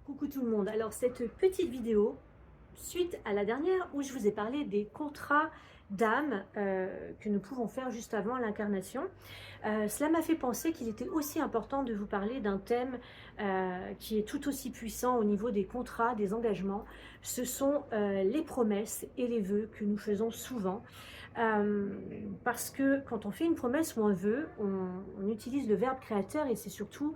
Coucou tout le monde, alors cette petite vidéo, suite à la dernière où je vous ai parlé des contrats d'âme que nous pouvons faire juste avant l'incarnation, cela m'a fait penser qu'il était aussi important de vous parler d'un thème qui est tout aussi puissant au niveau des contrats, des engagements. Ce sont les promesses et les vœux que nous faisons souvent. Parce que quand on fait une promesse ou un vœu, on utilise le verbe créateur et c'est surtout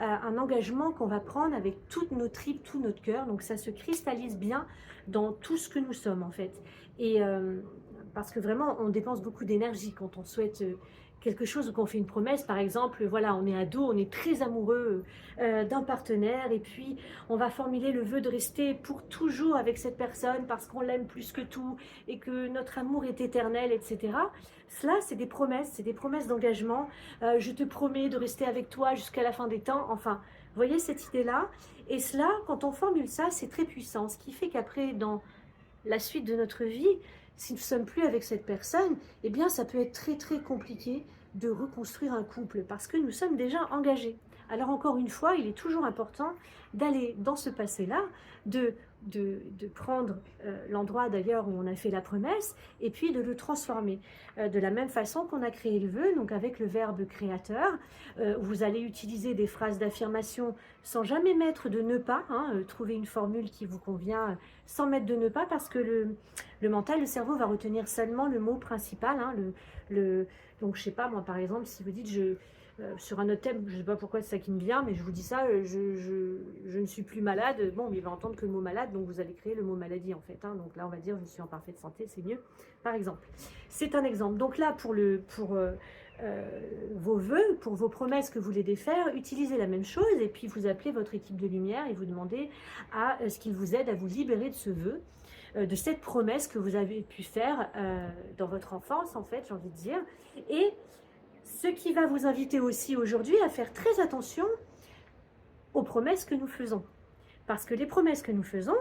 un engagement qu'on va prendre avec toutes nos tripes, tout notre cœur. Donc ça se cristallise bien dans tout ce que nous sommes en fait. Et parce que vraiment, on dépense beaucoup d'énergie quand on souhaite quelque chose ou qu'on fait une promesse. Par exemple, voilà, on est ado, on est très amoureux d'un partenaire et puis on va formuler le vœu de rester pour toujours avec cette personne parce qu'on l'aime plus que tout et que notre amour est éternel, etc. Cela, c'est des promesses d'engagement. Je te promets de rester avec toi jusqu'à la fin des temps. Enfin, vous voyez cette idée-là? Et cela, quand on formule ça, c'est très puissant. Ce qui fait qu'après, dans la suite de notre vie, si nous ne sommes plus avec cette personne, eh bien ça peut être très très compliqué de reconstruire un couple parce que nous sommes déjà engagés. Alors encore une fois, il est toujours important d'aller dans ce passé-là, de prendre l'endroit d'ailleurs où on a fait la promesse et puis de le transformer. De la même façon qu'on a créé le vœu, donc avec le verbe créateur, vous allez utiliser des phrases d'affirmation sans jamais mettre de ne pas, trouver une formule qui vous convient sans mettre de ne pas parce que le mental, le cerveau va retenir seulement le mot principal. Donc je sais pas, moi par exemple, si vous dites sur un autre thème, je sais pas pourquoi c'est ça qui me vient, mais je vous dis ça, je ne suis plus malade, bon, il va entendre que le mot malade, donc vous allez créer le mot maladie en fait. Donc là on va dire je suis en parfaite santé, c'est mieux, par exemple. C'est un exemple. Donc là pour vos vœux, pour vos promesses que vous voulez défaire, utilisez la même chose et puis vous appelez votre équipe de lumière et vous demandez à ce qu'ils vous aident à vous libérer de ce vœu, de cette promesse que vous avez pu faire dans votre enfance en fait, j'ai envie de dire. Et ce qui va vous inviter aussi aujourd'hui à faire très attention aux promesses que nous faisons. Parce que les promesses que nous faisons,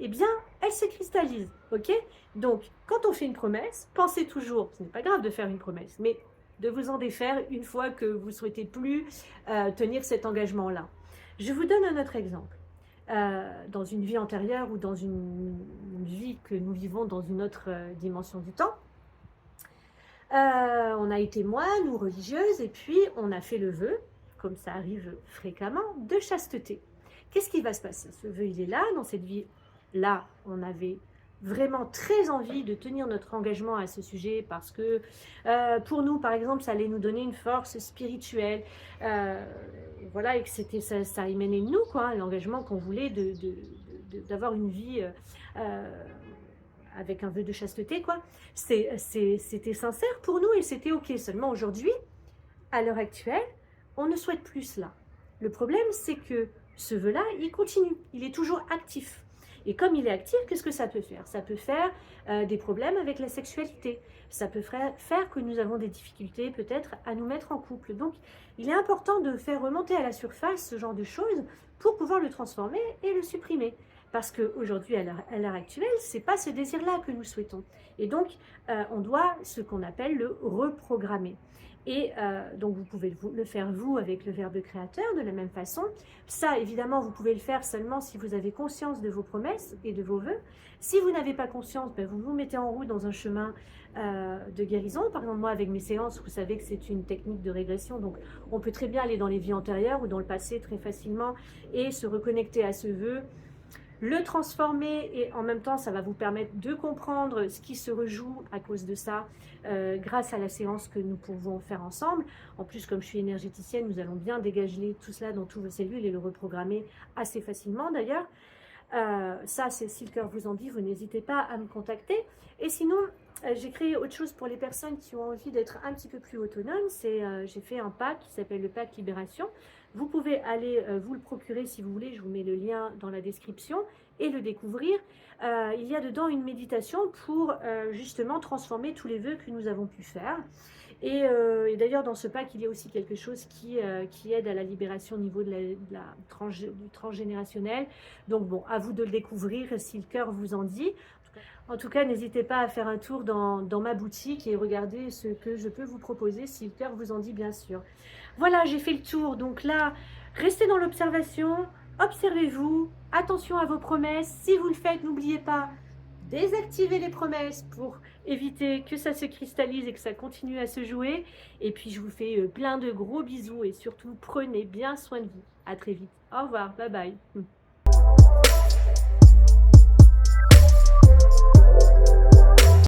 eh bien, elles se cristallisent, ok? Donc, quand on fait une promesse, pensez toujours, ce n'est pas grave de faire une promesse, mais de vous en défaire une fois que vous ne souhaitez plus tenir cet engagement-là. Je vous donne un autre exemple. Dans une vie antérieure ou dans une vie que nous vivons dans une autre dimension du temps, on a été moine ou religieuse et puis on a fait le vœu, comme ça arrive fréquemment, de chasteté. Qu'est-ce qui va se passer? Ce vœu, il est là, dans cette vie-là, on avait vraiment très envie de tenir notre engagement à ce sujet parce que pour nous, par exemple, ça allait nous donner une force spirituelle, voilà, et que c'était ça émanait de nous, quoi, l'engagement qu'on voulait d'avoir une vie avec un vœu de chasteté, quoi. C'était sincère pour nous et c'était ok. Seulement aujourd'hui, à l'heure actuelle, on ne souhaite plus cela. Le problème, c'est que ce vœu-là, il continue, il est toujours actif. Et comme il est actif, qu'est-ce que ça peut faire? Ça peut faire des problèmes avec la sexualité. Ça peut faire que nous avons des difficultés peut-être à nous mettre en couple. Donc, il est important de faire remonter à la surface ce genre de choses pour pouvoir le transformer et le supprimer. Parce qu'aujourd'hui, à l'heure actuelle, ce n'est pas ce désir-là que nous souhaitons. Et donc, on doit ce qu'on appelle le reprogrammer. Et donc, vous pouvez le faire vous avec le verbe créateur de la même façon. Ça, évidemment, vous pouvez le faire seulement si vous avez conscience de vos promesses et de vos vœux. Si vous n'avez pas conscience, ben, vous vous mettez en route dans un chemin de guérison. Par exemple, moi, avec mes séances, vous savez que c'est une technique de régression. Donc, on peut très bien aller dans les vies antérieures ou dans le passé très facilement et se reconnecter à ce vœu, le transformer et en même temps ça va vous permettre de comprendre ce qui se rejoue à cause de ça grâce à la séance que nous pouvons faire ensemble. En plus, comme je suis énergéticienne, nous allons bien dégager tout cela dans toutes vos cellules et le reprogrammer assez facilement d'ailleurs. Ça, c'est si le cœur vous en dit, vous n'hésitez pas à me contacter. Et sinon, j'ai créé autre chose pour les personnes qui ont envie d'être un petit peu plus autonomes. J'ai fait un pack qui s'appelle le pack Libération. Vous pouvez aller vous le procurer si vous voulez. Je vous mets le lien dans la description et le découvrir. Il y a dedans une méditation pour justement transformer tous les vœux que nous avons pu faire. Et d'ailleurs, dans ce pack, il y a aussi quelque chose qui aide à la libération au niveau du transgénérationnel. Donc bon, à vous de le découvrir si le cœur vous en dit. En tout cas, n'hésitez pas à faire un tour dans ma boutique et regarder ce que je peux vous proposer si le cœur vous en dit, bien sûr. Voilà, j'ai fait le tour. Donc là, restez dans l'observation, observez-vous, attention à vos promesses. Si vous le faites, n'oubliez pas, désactivez les promesses pour éviter que ça se cristallise et que ça continue à se jouer. Et puis, je vous fais plein de gros bisous et surtout, prenez bien soin de vous. À très vite. Au revoir. Bye bye.